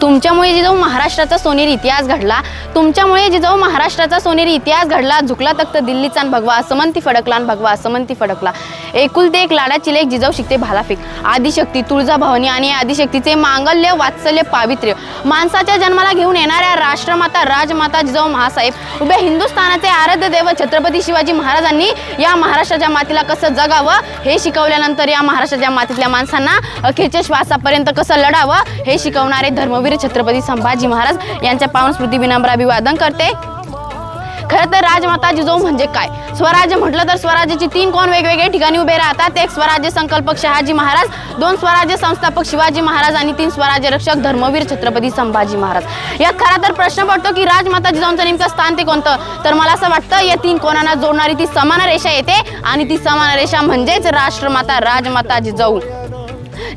तुमच्यामुळे जिजाऊ महाराष्ट्राचा सोनेरी इतिहास घडला, तुमच्यामुळे जिजाऊ महाराष्ट्राचा सोनेरी इतिहास घडला. झुकला तख्त दिल्लीचा भगवा, असमंती फडकला भगवा असमंती फडकला. एकुलते एक लाडाची लेक जिजाऊ शिकते भालाफेक. आदिशक्ती तुळजाभवानी आणि आदिशक्तीचे मांगल्य वात्सल्य पावित्र्य. माणसाच्या जन्माला घेऊन येणाऱ्या राष्ट्रमाता राजमाता जिजाऊ महासाहेब उभ्या हिंदुस्थानाचे आराध्य दैवत छत्रपती शिवाजी महाराजांनी या महाराष्ट्राच्या मातीला कसं जगावं हे शिकवल्यानंतर या महाराष्ट्राच्या मातीतल्या माणसांना अखेरच्या श्वासापर्यंत कसं लढावं हे शिकवणारे धर्मवीर छत्रपती संभाजी महाराज यांच्या पावन स्मृती विनम्र अभिवादन करते. खरं तर राजमाता जिजाऊ म्हणजे काय? स्वराज्य म्हटलं तर स्वराज्याची 3 कोण वेगवेगळ्या ठिकाणी उभे राहतात. एक स्वराज्य संकल्पक शहाजी महाराज, 2 स्वराज्य संस्थापक शिवाजी महाराज आणि 3 स्वराज्य रक्षक धर्मवीर छत्रपती संभाजी महाराज. यात खरा तर प्रश्न पडतो की राजमाता जिजाऊंचं नेमकं स्थान ते कोणतं? तर मला असं वाटतं या 3 कोणांना जोडणारी ती समान रेषा येते आणि ती समान रेषा म्हणजेच राष्ट्रमाता राजमाता जिजाऊ.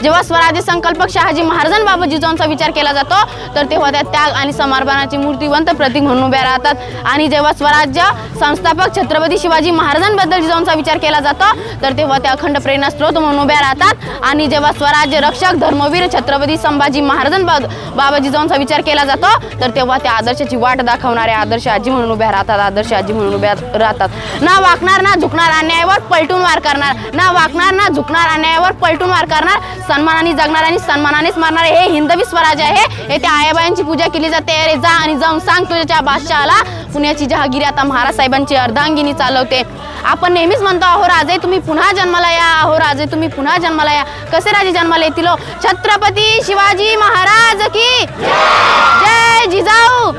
जेव्हा स्वराज्य संकल्पक शहाजी महाराजांबाबत जिजाऊंचा विचार केला जातो तर तेव्हा त्या त्याग आणि समर्पणाची मूर्तिवंत प्रतीक म्हणून उभ्या राहतात. आणि जेव्हा स्वराज्य संस्थापक छत्रपती शिवाजी महाराजांबद्दल जिजाऊंचा विचार केला जातो तर तेव्हा त्या अखंड प्रेरणा स्रोत म्हणून उभ्या राहतात. आणि जेव्हा स्वराज्य रक्षक धर्मवीर छत्रपती संभाजी महाराजांबाबत जिजाऊंचा विचार केला जातो तर तेव्हा त्या आदर्शाची वाट दाखवणाऱ्या आदर्श आजी म्हणून उभ्या राहतात. आदर्श आजी म्हणून उभ्या राहतात. ना वाकणार ना झुकणार, अन्यायावर पलटून वार करणार. ना वाकणार ना झुकणार, अन्यायावर पलटून वार करणार. सन्मानाने जगणार आणि सन्मानानेच मारणार हे हिंदवी स्वराज्य आहे. येथे आयाबायांची पूजा केली जाते. अरे जा आणि जाऊन सांग तुझ्या बादशहाला पुण्याची जहागिरी आता महाराज साहेबांची अर्धांगिनी चालवते. आपण नेहमीच म्हणतो अहो राजे तुम्ही पुन्हा जन्माला या, अहो राजे तुम्ही पुन्हा जन्माला या. कसे राजे जन्माला येतील? छत्रपती शिवाजी महाराज की जय जिजाऊ.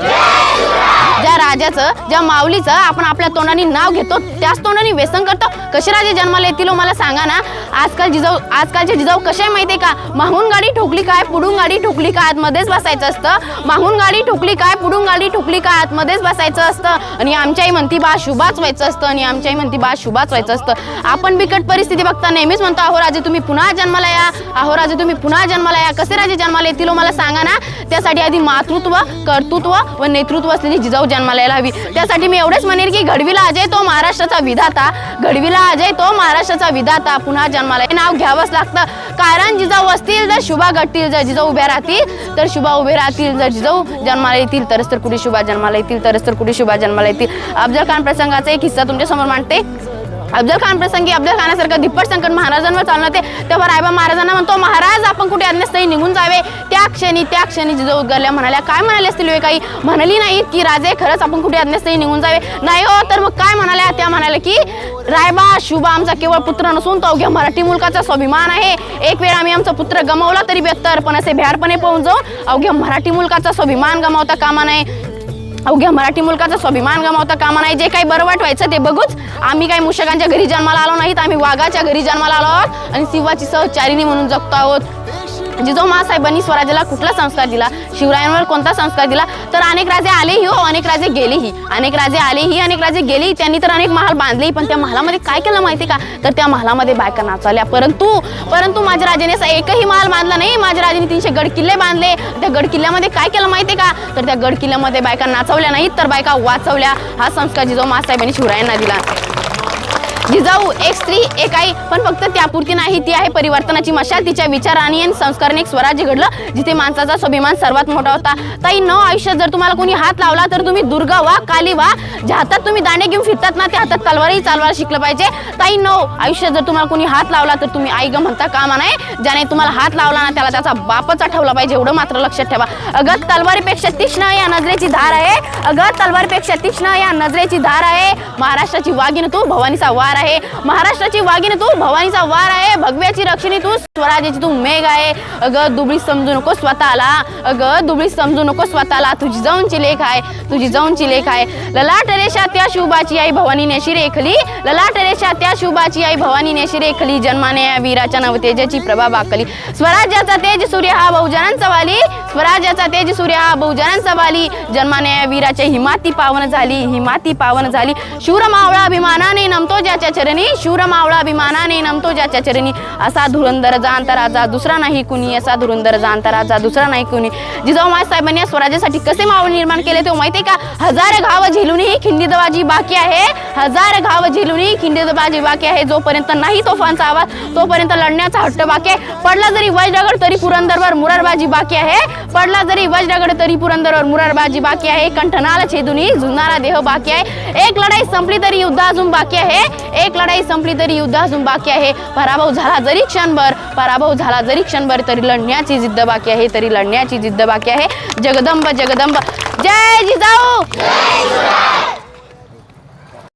ज्या राजाचं ज्या माऊलीचं आपण आपल्या तोंडाने नाव घेतो त्याच तोंडाने व्यसन करतो. कसे राजे जन्माला येतील मला सांगा ना. आजकालचे जिजाऊ कसे माहितीये का? माहून गाडी ठोकली काय पुढून गाडी ठोकली काय आतमध्येच बसायचं असतं. माहून गाडी ठोकली काय पुढून गाडी ठोकली काय आतमध्येच बसायचं असतं. आणि आमच्याही म्हणती बा शुभाच व्हायचं असतं आणि आमच्याही म्हणती बा शुभाच व्हायचं असतं. आपण बिकट परिस्थिती बघता नेहमीच म्हणतो अहो राजे तुम्ही पुन्हा जन्माला या, अहो राजे तुम्ही पुन्हा जन्माला या. कसे राजे जन्माला येतील मला सांगा ना. त्यासाठी आधी मातृत्व कर्तृत्व व नेतृत्व असलेली जिजाऊ जन्माला यायला हवी. त्यासाठी मी एवढेच म्हणेन की घडविला अजय तो महाराष्ट्राचा विधाता, घडविला अजय तो महाराष्ट्राचा विधाता. पुन्हा जन्माला हे नाव घ्यावंच लागतं. कारण जिजाऊ असतील जर शुभा घडतील, जर जिजाऊ उभ्या राहतील तर शुभा उभे राहतील. जर जिजाऊ जन्माला येतील तरच तर कुठे शुभा जन्माला येतील, तरच तर कुठे शुभा जन्माला येतील. अफजल खान प्रसंगाचा एक किस्सा तुमच्या समोर मांडते. अफजल खान प्रसंगी अफजल खानासारखं धिप्पट संकट महाराजांवर चालणार ते तेव्हा रायबा महाराजांना म्हणतो महाराज आपण कुठे अज्ञास्थळी निघून जावे. त्या क्षणी जिजाऊ उद्गारल्या म्हणाल्या. काय म्हणाले असतील वे काही? म्हणाली नाहीत की राजे खरंच आपण कुठे अज्ञास्थळी निघून जावे. नाही हो तर मग काय म्हणाल्या? त्या म्हणाल्या की रायबा शुभा आमचा केवळ पुत्र नसून तो अवघ्या मराठी मुलकाचा स्वाभिमान आहे. एक वेळ आम्ही आमचा पुत्र गमावला तरी बेहत्तर, पण असे भ्यारपणे पाहून जाऊन अवघ्या मराठी मुलकाचा स्वाभिमान गमावता कामा नये. अवघ्या मराठी मुलकाचा स्वाभिमान गमावता कामा नाही. जे काही बरं वाईट व्हायचं ते बघूच. आम्ही काही मूषकांच्या घरी जन्माला आलो नाहीत, आम्ही वाघाच्या घरी जन्माला आलो आहोत आणि सिंहाची सहचारिणी म्हणून जगतो आहोत. जिजाऊ महासाहेबांनी स्वराज्याला कुठला संस्कार दिला? शिवरायांवर कोणता संस्कार दिला? तर अनेक राजे आलेही हो, अनेक राजे गेलेही. अनेक राजे आलेही, अनेक राजे गेलेही. त्यांनी तर अनेक महाल बांधलेही, पण त्या महालामध्ये काय केलं माहिती का? तर त्या महालामध्ये बायका नाचवल्या. परंतु माझ्या राजाने एकही महाल बांधला नाही. माझ्या राजाने 300 गड किल्ले बांधले. त्या गड किल्ल्यामध्ये काय केलं माहिती का? तर त्या गड किल्ल्यामध्ये बायका नाचवल्या नाहीत तर बायका वाचवल्या. हा संस्कार जिजाऊ महासाहेबांनी शिवरायांना दिला. जिजाऊ एक स्त्री एक आई, पण फक्त त्यापुरती नाही, ती आहे परिवर्तनाची मशाल. तिच्या विचाराने आणि संस्काराने एक स्वराज्य घडलं जिथे माणसाचा स्वाभिमान सर्वात मोठा होता. ताई न आयुष्यात जर तुम्हाला कोणी हात लावला तर तुम्ही दुर्गा व्हा, काली व्हा. ज्या हातात तुम्ही दांडे घेऊन फिरतात ना त्या हातात तलवारही चालवायला शिकलं पाहिजे. ताई न आयुष्यात जर तुम्हाला कोणी हात लावला तर तुम्ही आई ग म्हणता कामा नाही. ज्याने तुम्हाला हात लावला ना त्याला त्याचा बापच आठवला पाहिजे, एवढं मात्र लक्षात ठेवा. अगं तलवारीपेक्षा तीक्ष्ण या नजरेची धार आहे. अगं तलवारीपेक्षा तीक्ष्ण या नजरेची धार आहे. महाराष्ट्राची वाघीण तू भवानीचा वार आहे. महाराष्ट्राची वाघीण तू भवानीचा वार आहे. भगव्याची रक्षिणी तू स्वराज्याची तू मेघ आहे. अगं दुबळी समजू नको स्वतःला, अगं दुबळी समजू नको स्वतःला. तुझी जाऊनची लेख आहे, तुझी जाऊनची लेख आहे. ललाट रेषा त्या शुभाची आई भवानी नेशी रेखली. ललाट रेषा त्या शुभाची आई भवानी नेशी रेखली. जन्माने या वीराच्या नवतेजाची प्रभा बाकली. स्वराज्याचा तेज सूर्य हा बहुजनांचा वाली. स्वराज्याचा तेज सूर्य हा बहुजनांचा वाली. जन्माने या वीराच्या हिमाती पावन झाली, हिमाती पावन झाली. शूर मावळा अभिमानाने नमतो ज्याच्या ज्याच्या चरणी शूर मावळा अभिमानाने नमतो ज्याच्या चरणी असा धुरंधर जाणता राजा दुसरा नाही कुणी असा धुरंधर जाणता राजा दुसरा नाही कुणी जिजाऊ माँसाहेबांनी या स्वराज्यासाठी कसे मावळ निर्माण केले ते माहिती आहे का हजार घाव झेलूनही खिंडीबाजी बाकी आहे हजार घाव झेलूनही खिंडीबाजी बाकी आहे जोपर्यंत नाही तोफांचा आवाज तोपर्यंत लढण्याचा हट्ट बाकी आहे पडला जरी वज्रदगड तरी पुरंदरवर मुरारबाजी बाकी आहे पडला जरी वज्रदगड तरी पुरंदरवर मुरारबाजी बाकी आहे कंठनाला छेदुनी झुंजणारा देह बाकी आहे एक लढाई संपली तरी युद्ध अजून बाकी आहे एक लढाई संपली तरी युद्ध अजून बाकी आहे पराभव झाला जरी क्षणभर पराभव झाला जरी क्षणभर तरी लढण्याची जिद्द बाकी आहे तरी लढण्याची जिद्द बाकी आहे जगदंब जगदंब जय जिजाऊ